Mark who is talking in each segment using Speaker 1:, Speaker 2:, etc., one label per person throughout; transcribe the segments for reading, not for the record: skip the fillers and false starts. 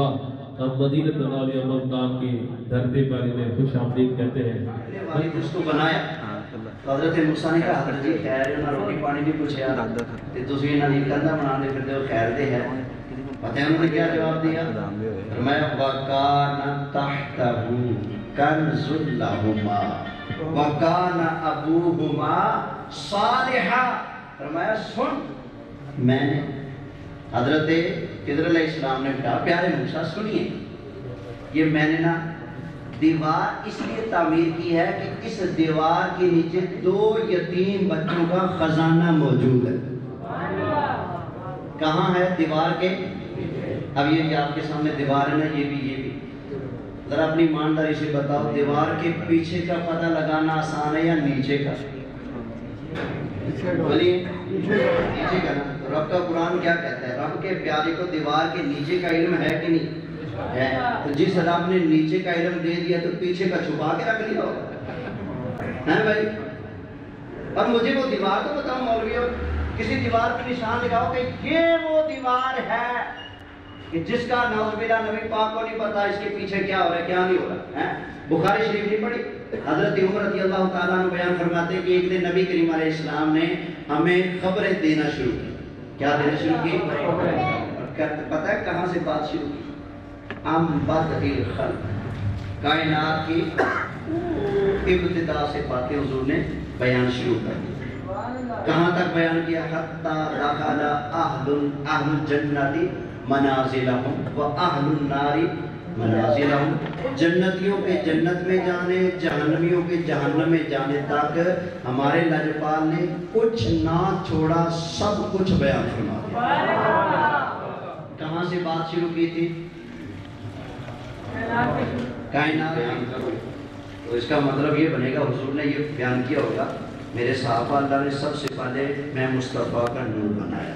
Speaker 1: हम मदीनत वाली मुल्तान की धरती पर इन्हें खुश आमदीद कहते हैं।
Speaker 2: भाई उसको बनाया तो हज़रत मूसा ने कहा हज़रत जी खैर है ना रोटी पानी भी पूछा ते तुसी इन्हां दी कंधा बनाने फिरदे हो खैर दे है पता है उन्होंने क्या जवाब दिया मैं वकाना तहतहू कंजुल लहुमा वकाना अबूहुमा सालिहा। फरमाया सुन मैंने हज़रत खिज़र अलैहिस्सलाम ने कहा प्यारे मूसा सुनिए ये मैंने ना दीवार इसलिए तामीर की है कि इस दीवार के नीचे 2 यतीम बच्चों का खजाना मौजूद है। कहाँ है दीवार के? अब ये आपके सामने दीवार है ना ये भी जरा अपनी ईमानदारी से बताओ दीवार के पीछे का पता लगाना आसान है या नीचे का? बोलिए नीचे का ना। तो रब का कुरान क्या कहता है? रब के प्यारे को दीवार के नीचे का इल्म है कि नहीं है? तो जिस रब ने नीचे का इल्म दे दिया तो पीछे का छुपा के रख लिया है भाई। और मुझे वो दीवार तो बताओ मौलवियों, किसी दीवार पर निशान लगाओ कि ये वो दीवार है कि जिसका नाउज़ुबिल्लाह नबी पाक को नहीं पता इसके पीछे क्या हो रहा है क्या नहीं हो रहा है। बुखारी शरीफ नहीं पढ़ी? हज़रत उमर रज़ियल्लाहु ताला अन्हु बयान फरमाते हैं कि एक दिन नबी करीम अलैहिस्सलाम ने हमें खबरें देना शुरू की। क्या देना शुरू की? पता है कहाँ से बात शुरू की? बदिल खल्क़, कायनात की इब्तिदा से बातें हुज़ूर ने बयान शुरू कर दी। कहाँ तक बयान किया? हत्ता दखला अहलुल जन्नति मनाज़िलहुम व अहलुन नारी मनाज़िलहुम। जन्नतियों के जन्नत में जाने जहन्नमियों के जहन्नम में जाने तक हमारे लजपाल ने कुछ ना छोड़ा, सब कुछ बयान फरमा दिया। कहाँ से बात शुरू की थी? कायनात। तो इसका मतलब ये बनेगा हुजूर ने ये बयान किया होगा मेरे सहाबा अल्लाह ने सबसे पहले मैं मुस्तफ़ा का नूर बनाया,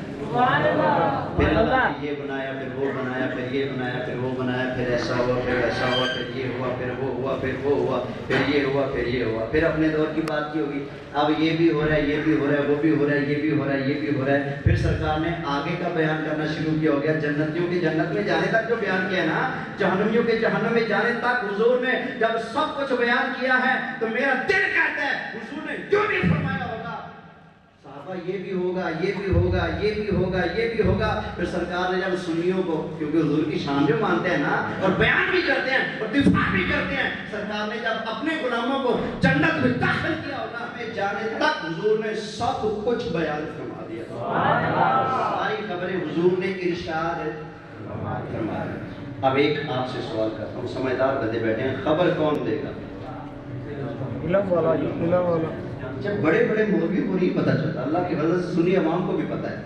Speaker 2: फिर अल्लाह ने ये बनाया, फिर वो बनाया, फिर ये बनाया, फिर वो बनाया, फिर ऐसा हुआ, फिर ऐसा हुआ, फिर ये हुआ, फिर वो हुआ, फिर वो हुआ, फिर ये हुआ, फिर ये हुआ। फिर अपने दौर की बात की होगी, अब ये भी हो रहा है, ये भी हो रहा है, वो भी हो रहा है, ये भी हो रहा है, ये भी हो रहा है। फिर सरकार ने आगे का बयान करना शुरू किया हो गया, जन्नतियों के जन्नत में जाने तक जो बयान किया ना, जहन्नमियों के जहन्नम में जाने तक हुजूर ने जब सब कुछ बयान किया है तो मेरा दिल कहता है हुजूर ने जो भी फरमाया होगा साहबा ये भी होगा, ये भी होगा, ये भी होगा, ये भी होगा। फिर सरकार ने जब सुन्नियों को, क्योंकि हुजूर की शान भी मानते हैं ना और बयान भी करते हैं और दिफा भी करते हैं, सरकार ने जब अपने गुलामों को जन्नत में दाखिल किया होगा हमें जाने तक हुजूर ने सब कुछ बयान फरमा दिया। सारी खबरें हुजूर ने इरशाद फरमा दी। अब एक आपसे सवाल करता हूँ, समझदार बंदे बैठे हैं, खबर कौन देगा? जब बड़े बड़े मौलवी को नहीं पता चलता, अल्लाह की वजह से सुन्नी अवाम को भी पता है।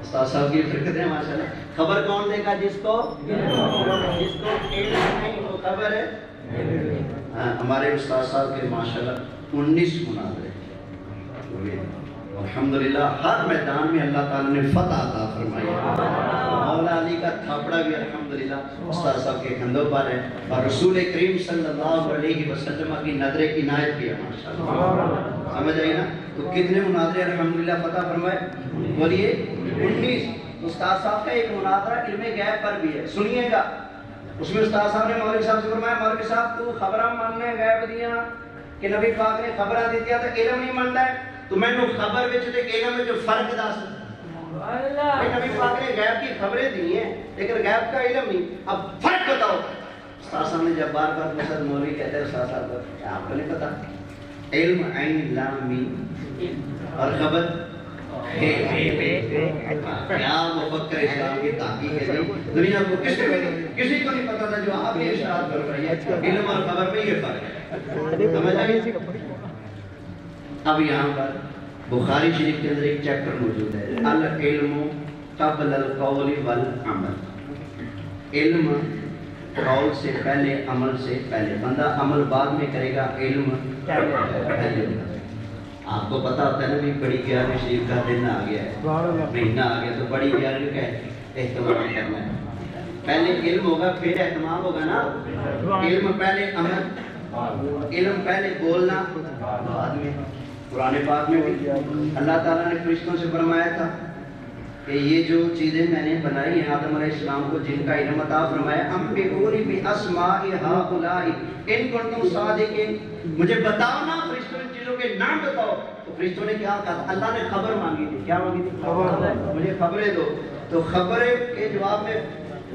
Speaker 2: उस्ताद साहब की फिरकत है माशाल्लाह। खबर कौन देगा? जिसको इल्म नहीं वो खबर है। हाँ, हमारे उस्ताद साहब के माशाल्लाह 19 मुनाज़रे अल्हम्दुलिल्लाह, हर मैदान में अल्लाह ताला ने फतह अता फरमाई है। मौला अली का थापड़ा भी अल्हम्दुलिल्लाह उस्ताद साहब के कंधों पर है और रसूल करीम सल्लल्लाहु अलैहि वसल्लम की नजर इनायत भी है माशाअल्लाह। समझ आई ना? तो कितने मुनाज़रे अल्हम्दुलिल्लाह फतह फरमाए? बोलिए 19। उस्ताद साहब का एक मुनाज़रा इल्मे गैब पर भी है, सुनिएगा। उसमें उस्ताद साहब ने मौलवी साहब से फरमाया मौलवी साहब तू खबरां मानने गैब दियां कि नबी पाक ने खबरां दी दियां तो इल्म नहीं मानदा है, तो मैंने खबर विच ते इल्म विच फर्क दस। नबी पाक ने गैब की खबरें दी हैं लेकिन गैब का इल्म नहीं, अब फर्क बताओ। उस्ताद साहब ने जब बार बार पूछा, मौलवी कहते हैं उस्ताद साहब आपको नहीं पता, इल्म ऐन लाम मीम और खबर क्या मुफक्किर इस्लाम की ताकीद है जी। दुनिया को किसी को नहीं पता था जो आप ये इरशाद कर रही है, इल्म और खबर में ये फर्क है। समझ आई? अब यहाँ पर बुखारी शरीफ के अंदर एक चैप्टर मौजूद है, अल इल्मु क़ब्ल अल क़ौल वल अमल। इल्म कौल से पहले, अमल से पहले। बंदा अमल बाद में करेगा, इल्म पहले। आपको पता होता है ना भी बड़ी 11वीं शरीफ का दिन आ गया है, महीना आ गया, तो बड़ी 11वीं का एहतमाम करना है। पहले इल्म होगा फिर एहतमाम होगा ना। इल्म पहले, अमल, इल्म पहले, बोलना बाद में। कुरान पाक में भी अल्लाह ताला ने फरिश्तों से फरमाया था کہ یہ جو چیزیں میں نے بنائی ہیں آدم علیہ السلام کو جن کا علم عطا فرمایا انبئونی باسماء ہؤلاء ان کنتم صادقین، مجھے بتاؤ نا فرشتوں ان چیزوں کے نام بتاؤ. تو فرشتوں نے کیا کہا؟ اللہ نے خبر مانگی تھی. کیا مانگی تھی؟ خبر. مجھے خبریں دو. تو خبریں کے جواب میں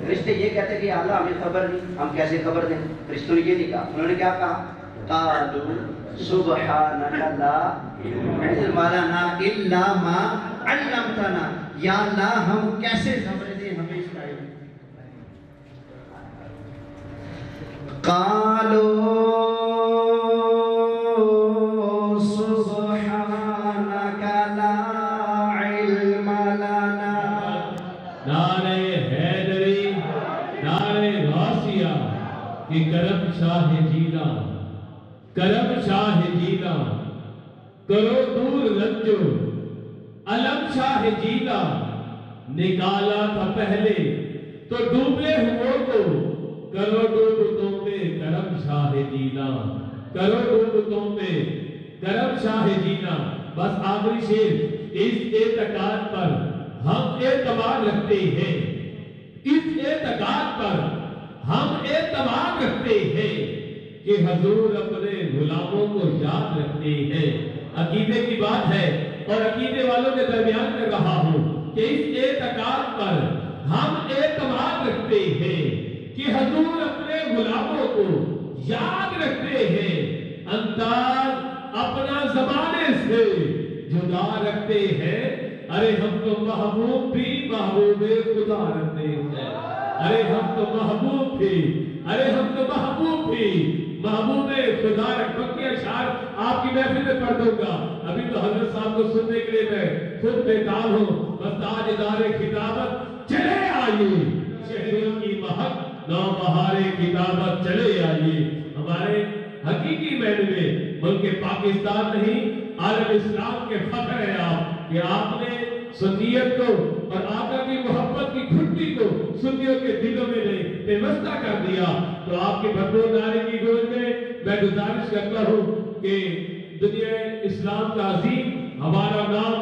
Speaker 2: فرشتے یہ کہتے کہ اللہ ہمیں خبر نہیں، ہم کیسے خبر دیں؟ فرشتوں نے یہ نہیں کہا. انہوں نے کیا کہا؟ قالوا سبحانک لا علم لنا الا ما علمتنا، یا اللہ ہم کیسے خبریں دیں، ہمیں اس کا علم. قالوا سبحانک لا علم لنا.
Speaker 1: نعرہ حیدری، نعرہ غوثیہ کہ کرم شاہ جینا، کرم شاہ جینا، کرو دور رنجو علم شاہ جینا. نکالا تھا پہلے تو ڈوبے ہوئے کو، کرو ڈوب تم پہ کرم شاہ جینا، کرو ڈوب تم پہ کرم شاہ جینا. بس آخری شیر، اس اعتقاد پر ہم اعتبار رکھتے ہیں، اس اعتقاد پر ہم اعتبار رکھتے ہیں کہ حضور اپنے غلاموں کو یاد رکھتے ہیں. عقیدے کی بات ہے اور عقیدے والوں کے درمیان میں رہا ہوں کہ اس اعتقاد پر ہم اعتماد رکھتے ہیں کہ حضور اپنے غلاموں کو یاد رکھتے ہیں. انداز اپنا زمانے سے جدا رکھتے ہیں. ارے ہم تو محبوب بھی محبوب خدا رکھتے ہیں. ارے ہم تو محبوب بھی، ارے ہم تو محبوب بھی محبوب خدا رکھ. بکی اشعار آپ کی محفل میں پڑھ دوں گا. ابھی تو حضرت صاحب کو سننے کے لیے میں خود بیتاب ہوں. بس تاجدار خطابت چلے آئیے، شہروں کی مہک نو بہار کتابت چلے آئیے. ہمارے حقیقی معنی میں ملک پاکستان نہیں عالم اسلام کے فخر ہے آپ کہ آپ نے سنیت کو اور آقا کی محبت کی گھنٹی کو سنیوں کے دلوں میں نہیں پیوستہ کر دیا. تو آپ کے بھرپور نعرے کی گونج میں میں گزارش کرتا ہوں کہ دنیا اسلام کا عظیم ہمارا نام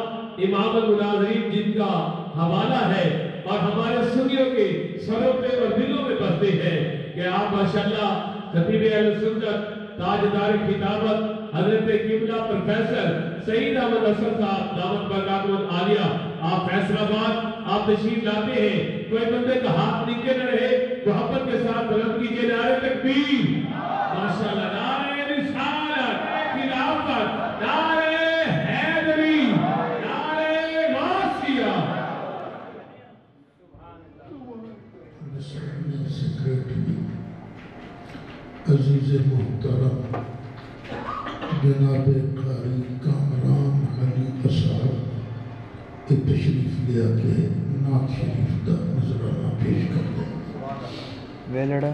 Speaker 1: امام المناظرین جن کا حوالہ ہے اور ہمارے سنیوں کے سروں پہ اور دلوں میں بستے ہیں کہ آپ ماشاءاللہ خطیب اہل سنت تاجدار خطابت حضرت قبلہ پروفیسر سعید احمد اصغر صاحب دامت برکاتہ العالیہ، آپ فیصل آباد آپ تشریف لاتے ہیں. کوئی بندے کا ہاتھ نیچے نہ رہے، محبت کے ساتھ بلند کیجئے نعرہ تکبیر. ماشاءاللہ نعرہ رسالت، خلافت، نعرہ حیدری، نعرہ غوثیہ.
Speaker 3: عزیز محترم جناب قاری کامران علی اصحاب کے تشریف لیا کے نعت شریف کا نذرانہ پیش کر دیں.
Speaker 4: ویلڑا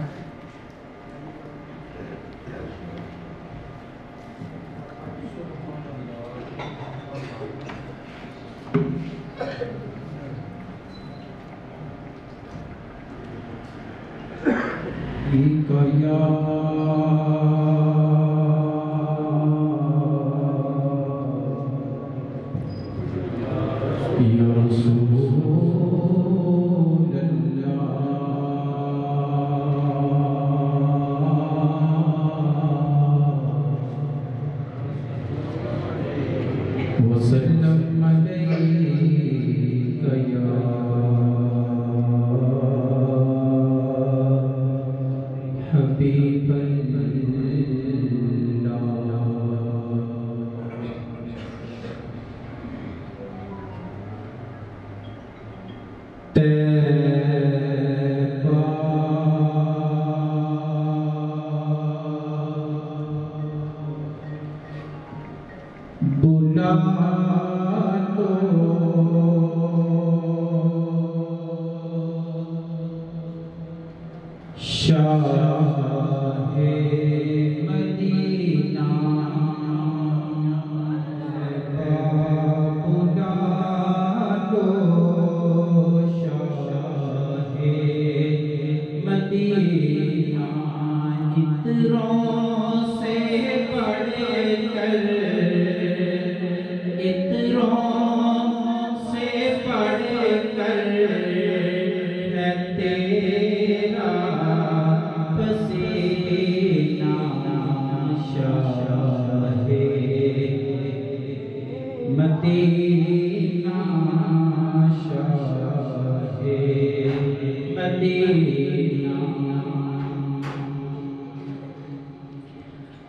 Speaker 5: سے پڑھ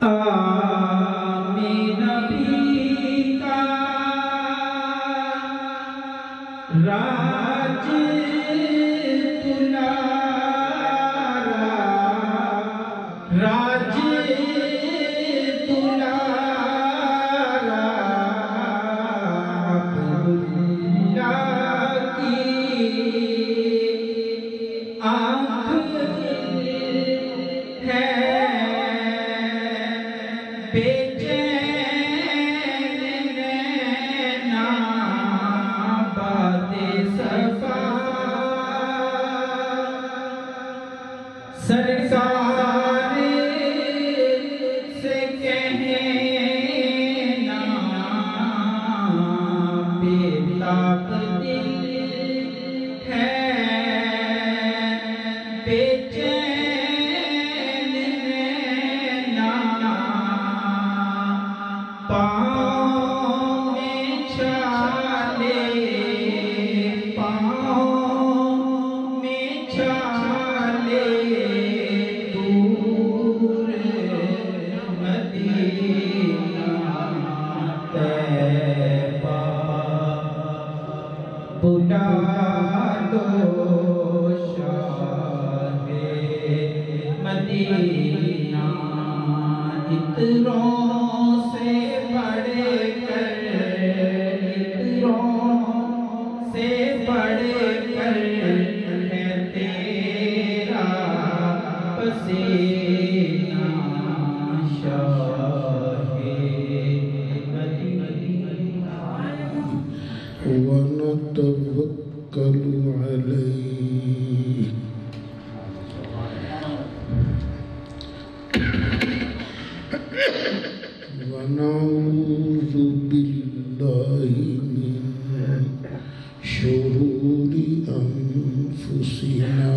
Speaker 4: آمین نبی کا راج دلارا راج دلارا عبداللہ کی آنکھ ہے بے چین نینا باد صفا سرکار سے کہنا بے تاب دل ہے بے چین نینا پاؤں میں چھالے پاؤں میں چھالے دور مدینہ طیبہ بلا لو شاہ مدینہ عطروں سے بڑھ کر عطروں سے بڑھ کر ہے تیرا پسینہ شاہ مدینہ
Speaker 3: ونتوکل علیہ ونعوذ باللہ من شرور انفسنا